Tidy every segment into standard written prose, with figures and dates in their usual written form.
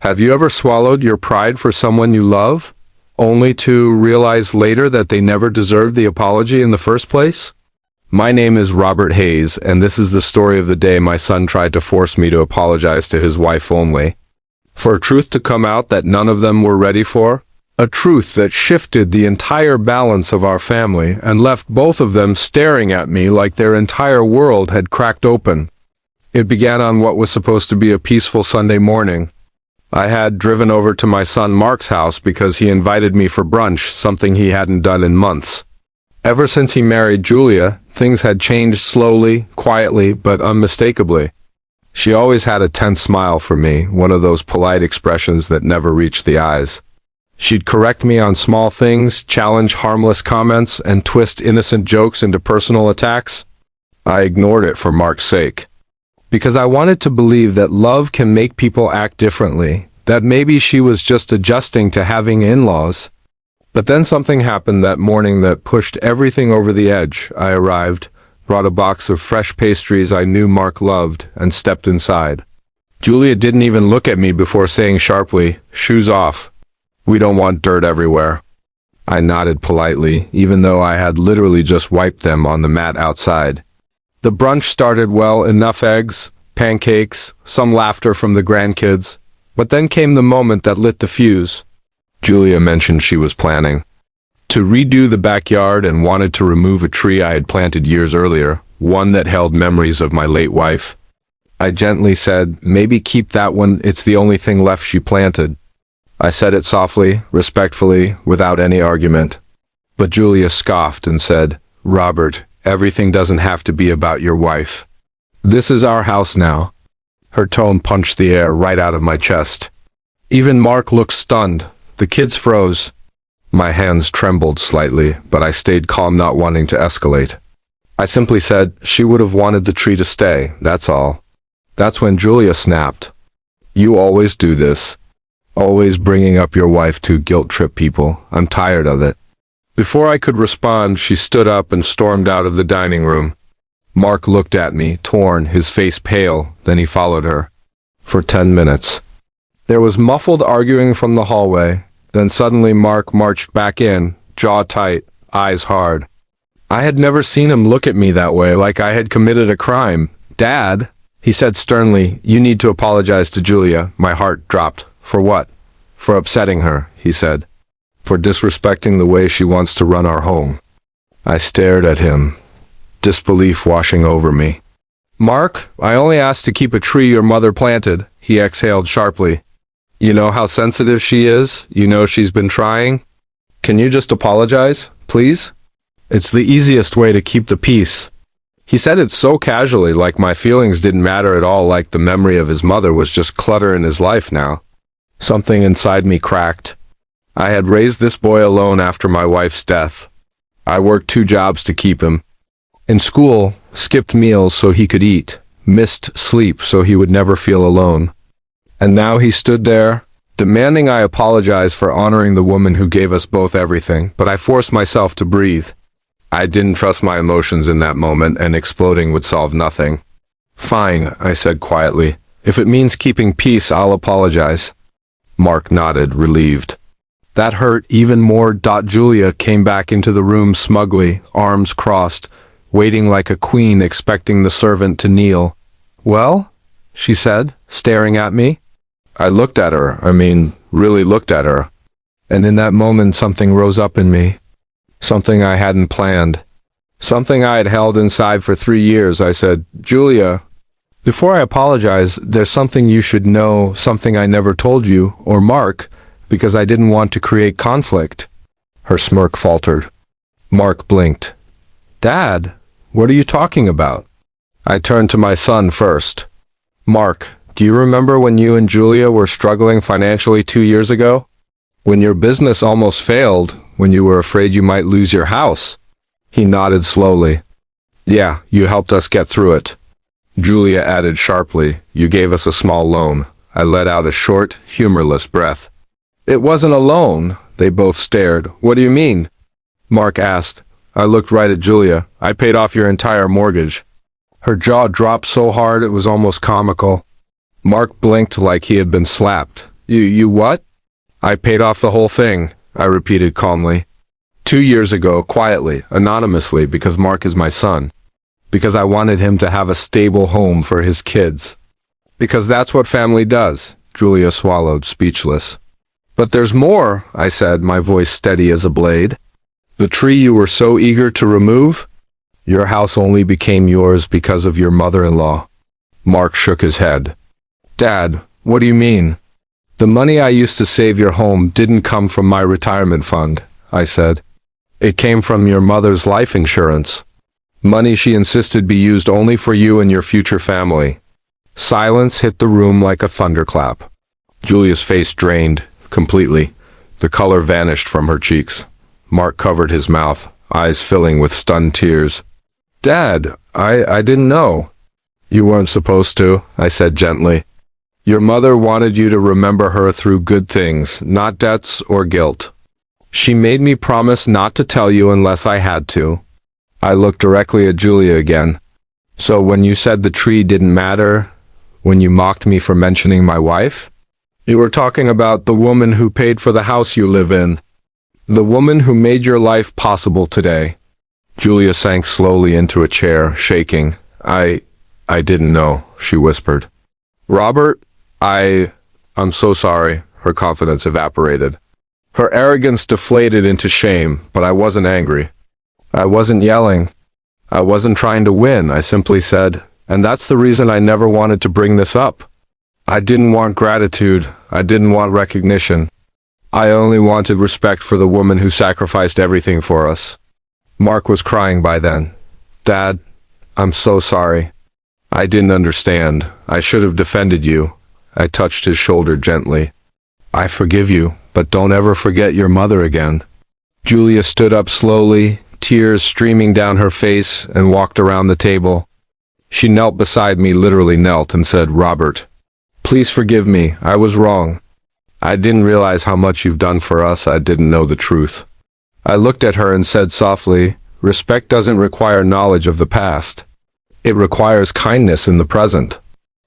Have you ever swallowed your pride for someone you love, only to realize later that they never deserved the apology in the first place? My name is Robert Hayes, and this is the story of the day my son tried to force me to apologize to his wife only. For a truth to come out that none of them were ready for, a truth that shifted the entire balance of our family and left both of them staring at me like their entire world had cracked open. It began on what was supposed to be a peaceful Sunday morning. I had driven over to my son Mark's house because he invited me for brunch, something he hadn't done in months. Ever since he married Julia, things had changed slowly, quietly, but unmistakably. She always had a tense smile for me, one of those polite expressions that never reached the eyes. She'd correct me on small things, challenge harmless comments, and twist innocent jokes into personal attacks. I ignored it for Mark's sake, because I wanted to believe that love can make people act differently, that maybe she was just adjusting to having in-laws. But then something happened that morning that pushed everything over the edge. I arrived, brought a box of fresh pastries I knew Mark loved, and stepped inside. Julia didn't even look at me before saying sharply, "Shoes off. We don't want dirt everywhere." I nodded politely, even though I had literally just wiped them on the mat outside. The brunch started well, enough eggs, pancakes, some laughter from the grandkids. But then came the moment that lit the fuse. Julia mentioned she was planning to redo the backyard and wanted to remove a tree I had planted years earlier, one that held memories of my late wife. I gently said, "Maybe keep that one, it's the only thing left she planted." I said it softly, respectfully, without any argument. But Julia scoffed and said, "Robert, everything doesn't have to be about your wife. This is our house now." Her tone punched the air right out of my chest. Even Mark looked stunned. The kids froze. My hands trembled slightly, but I stayed calm, not wanting to escalate. I simply said, "She would have wanted the tree to stay, that's all." That's when Julia snapped. "You always do this. Always bringing up your wife to guilt-trip people. I'm tired of it." Before I could respond, she stood up and stormed out of the dining room. Mark looked at me, torn, his face pale, then he followed her. For 10 minutes. There was muffled arguing from the hallway, then suddenly Mark marched back in, jaw tight, eyes hard. I had never seen him look at me that way, like I had committed a crime. "Dad," he said sternly, "you need to apologize to Julia." My heart dropped. "For what?" "For upsetting her," he said. "For disrespecting the way she wants to run our home." I stared at him, disbelief washing over me. "Mark, I only asked to keep a tree your mother planted," he exhaled sharply. "You know how sensitive she is? You know she's been trying? Can you just apologize, please? It's the easiest way to keep the peace." He said it so casually, like my feelings didn't matter at all, like the memory of his mother was just clutter in his life now. Something inside me cracked. I had raised this boy alone after my wife's death. I worked 2 jobs to keep him. In school, skipped meals so he could eat, missed sleep so he would never feel alone. And now he stood there, demanding I apologize for honoring the woman who gave us both everything, but I forced myself to breathe. I didn't trust my emotions in that moment, and exploding would solve nothing. "Fine," I said quietly. "If it means keeping peace, I'll apologize." Mark nodded, relieved. That hurt even more. Julia came back into the room smugly, arms crossed, waiting like a queen expecting the servant to kneel. "Well?" she said, staring at me. I looked at her, really looked at her. And in that moment something rose up in me. Something I hadn't planned. Something I had held inside for 3 years. I said, "Julia, before I apologize, there's something you should know, something I never told you, or Mark, because I didn't want to create conflict." Her smirk faltered. Mark blinked. "Dad, what are you talking about?" I turned to my son first. "Mark, do you remember when you and Julia were struggling financially 2 years ago? When your business almost failed, when you were afraid you might lose your house?" He nodded slowly. "Yeah, you helped us get through it." Julia added sharply, "You gave us a small loan." I let out a short, humorless breath. "It wasn't a loan." They both stared. "What do you mean?" Mark asked. I looked right at Julia. "I paid off your entire mortgage." Her jaw dropped so hard it was almost comical. Mark blinked like he had been slapped. You what? I paid off the whole thing, I repeated calmly. 2 years ago, quietly, anonymously, because Mark is my son. Because I wanted him to have a stable home for his kids. Because that's what family does, Julia swallowed, speechless. But there's more, I said, my voice steady as a blade. The tree you were so eager to remove? Your house only became yours because of your mother-in-law. Mark shook his head. Dad, what do you mean? The money I used to save your home didn't come from my retirement fund, I said. It came from your mother's life insurance. Money she insisted be used only for you and your future family. Silence hit the room like a thunderclap. Julia's face drained completely. The color vanished from her cheeks. Mark covered his mouth, eyes filling with stunned tears. Dad, I didn't know. You weren't supposed to, I said gently. Your mother wanted you to remember her through good things, not debts or guilt. She made me promise not to tell you unless I had to. I looked directly at Julia again. So when you said the tree didn't matter, when you mocked me for mentioning my wife, you were talking about the woman who paid for the house you live in. The woman who made your life possible today. Julia sank slowly into a chair, shaking. I didn't know, she whispered. Robert, I'm so sorry, her confidence evaporated. Her arrogance deflated into shame, but I wasn't angry. I wasn't yelling. I wasn't trying to win, I simply said, and that's the reason I never wanted to bring this up. I didn't want gratitude. I didn't want recognition. I only wanted respect for the woman who sacrificed everything for us. Mark was crying by then. Dad, I'm so sorry. I didn't understand. I should have defended you. I touched his shoulder gently. I forgive you, but don't ever forget your mother again. Julia stood up slowly, tears streaming down her face, and walked around the table. She knelt beside me, literally knelt, and said, Robert, please forgive me. I was wrong. I didn't realize how much you've done for us. I didn't know the truth. I looked at her and said softly, respect doesn't require knowledge of the past. It requires kindness in the present.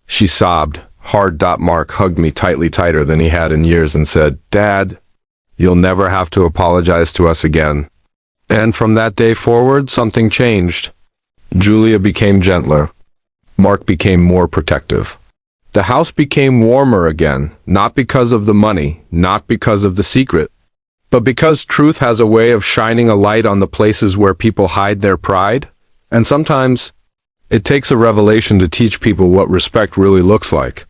She sobbed. Hard. Mark hugged me tightly, tighter than he had in years, and said, Dad, you'll never have to apologize to us again. And from that day forward, something changed. Julia became gentler. Mark became more protective. The house became warmer again, not because of the money, not because of the secret, but because truth has a way of shining a light on the places where people hide their pride. And sometimes it takes a revelation to teach people what respect really looks like.